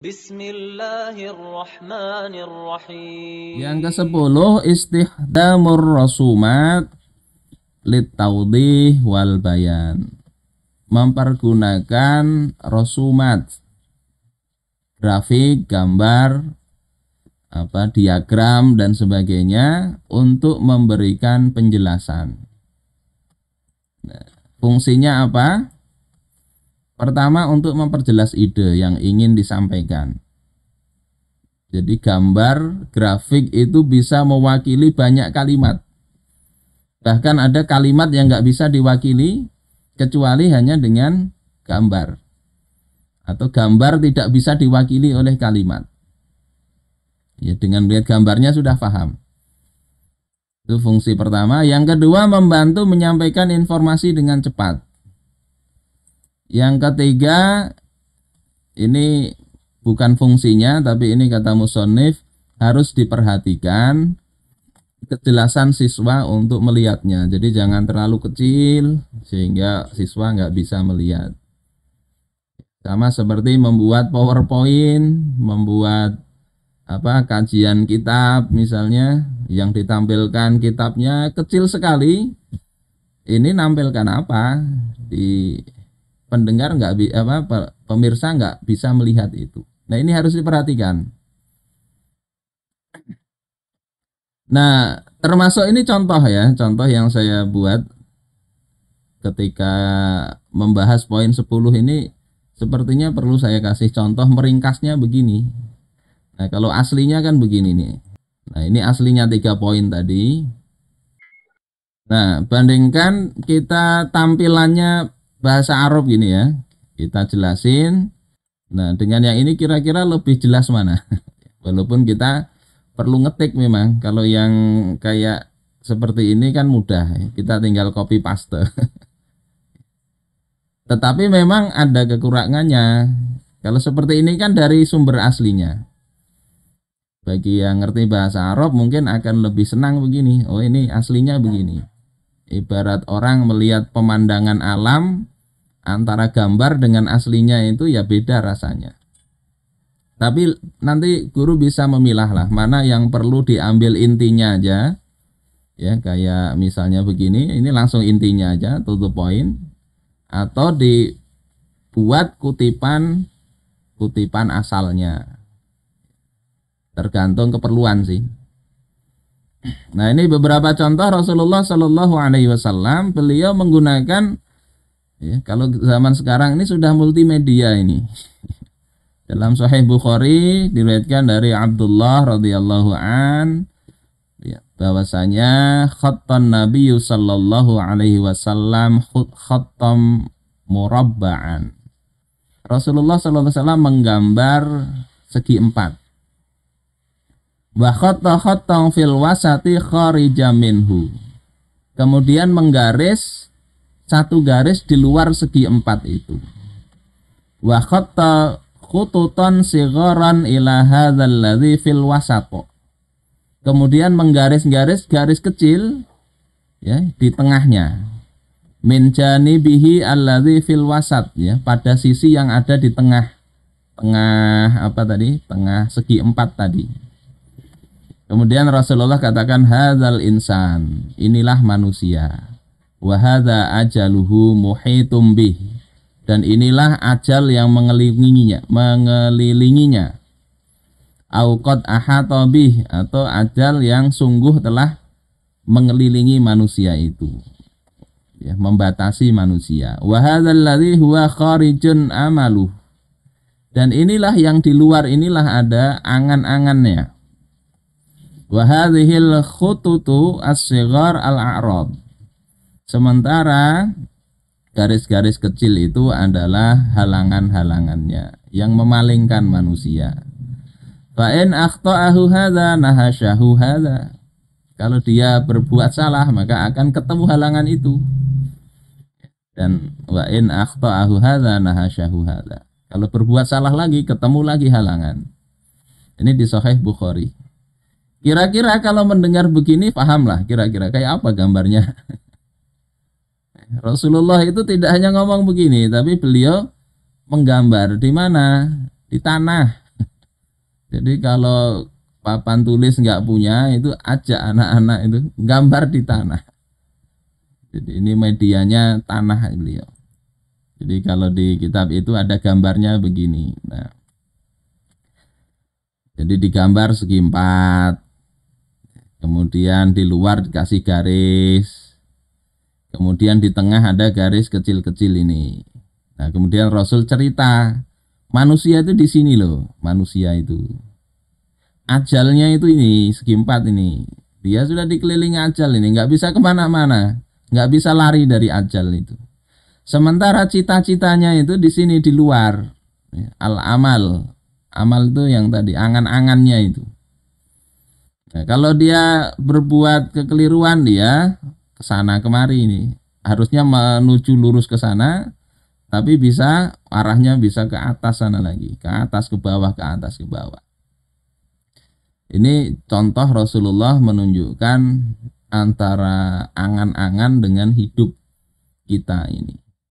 Bismillahirrahmanirrahim. Yang ke-10 istihdamur rasumat litawdih wal bayan. Mempergunakan rasumat, grafik, gambar, diagram dan sebagainya untuk memberikan penjelasan. Nah, fungsinya apa? Pertama, untuk memperjelas ide yang ingin disampaikan. Jadi gambar, grafik itu bisa mewakili banyak kalimat. Bahkan ada kalimat yang nggak bisa diwakili kecuali hanya dengan gambar. Atau gambar tidak bisa diwakili oleh kalimat. Ya, dengan melihat gambarnya sudah paham. Itu fungsi pertama. Yang kedua, membantu menyampaikan informasi dengan cepat. Yang ketiga, ini bukan fungsinya, tapi ini kata musonif, harus diperhatikan kejelasan siswa untuk melihatnya. Jadi jangan terlalu kecil sehingga siswa nggak bisa melihat. Sama seperti membuat PowerPoint, membuat kajian kitab misalnya, yang ditampilkan kitabnya kecil sekali. Ini nampilkan apa? Di pendengar pemirsa nggak bisa melihat itu. Nah, ini harus diperhatikan. Nah, termasuk ini contoh ya, contoh yang saya buat ketika membahas poin 10 ini, sepertinya perlu saya kasih contoh meringkasnya begini. Nah, kalau aslinya kan begini nih. Nah, ini aslinya 3 poin tadi. Nah, bandingkan kita tampilannya bahasa Arab gini ya, kita jelasin. Nah, dengan yang ini kira-kira lebih jelas mana? Walaupun kita perlu ngetik memang. Kalau yang kayak seperti ini kan mudah, kita tinggal copy paste. Tetapi memang ada kekurangannya. Kalau seperti ini kan dari sumber aslinya. Bagi yang ngerti bahasa Arab mungkin akan lebih senang begini. Oh, ini aslinya begini. Ibarat orang melihat pemandangan alam, antara gambar dengan aslinya itu ya beda rasanya. Tapi nanti guru bisa memilah lah mana yang perlu diambil intinya aja. Ya, kayak misalnya begini, ini langsung intinya aja, to the point. Atau dibuat kutipan asalnya. Tergantung keperluan sih. Nah, ini beberapa contoh Rasulullah Shallallahu Alaihi Wasallam. Beliau menggunakan, ya, kalau zaman sekarang ini sudah multimedia ini. Dalam Sahih Bukhari diriwayatkan dari Abdullah radhiyallahu an, ya, bahwasanya khattan Nabi sallallahu alaihi wasallam khattam murabba'an. Rasulullah sallallahu alaihi wasallam menggambar segi 4. Wa khattam fil wasati kharija minhu. Kemudian menggaris satu garis di luar segi 4 itu. Wa khatta khututan sigharan ila hadzal ladzi fil wasat. Kemudian menggaris-garis garis kecil ya di tengahnya. Min janibihi alladzi fil wasat, ya, pada sisi yang ada di tengah tengah segi 4 tadi. Kemudian Rasulullah katakan hadzal insan, inilah manusia. Wa hadza ajaluhu muhitum bih, dan inilah ajal yang mengelilinginya. Au qad ahata bih, atau ajal yang sungguh telah mengelilingi manusia itu, ya, membatasi manusia. Wa hadzal ladzi huwa kharijun amaluh, dan inilah yang di luar, inilah ada angan-angannya. Wa hadhil khututu as-sighar al-a'rad, sementara garis-garis kecil itu adalah halangan-halangannya yang memalingkan manusia. Fa in akhta'ahu hadza nahasyahu hadza, kalau dia berbuat salah maka akan ketemu halangan itu. Dan wa in akhta'ahu hadza nahasyahu hadza, kalau berbuat salah lagi ketemu lagi halangan. Ini di Sahih Bukhari. Kira-kira kalau mendengar begini pahamlah kira-kira kayak apa gambarnya. Rasulullah itu tidak hanya ngomong begini, tapi beliau menggambar di mana? Di tanah. Jadi kalau papan tulis nggak punya, itu ajak anak-anak itu gambar di tanah. Jadi ini medianya tanah beliau. Jadi kalau di kitab itu ada gambarnya begini. Nah, jadi digambar segi empat, kemudian di luar dikasih garis, kemudian di tengah ada garis kecil-kecil ini. Nah, kemudian Rasul cerita, manusia itu di sini loh, manusia itu. Ajalnya itu ini, segi empat ini. Dia sudah dikelilingi ajal ini, nggak bisa kemana-mana, nggak bisa lari dari ajal itu. Sementara cita-citanya itu di sini di luar, al-amal. Amal itu yang tadi, angan-angannya itu. Nah, kalau dia berbuat kekeliruan, dia kesana kemari ini. Harusnya menuju lurus ke sana, tapi bisa arahnya bisa ke atas sana lagi, ke atas ke bawah, ke atas ke bawah. Ini contoh Rasulullah menunjukkan antara angan-angan dengan hidup kita ini.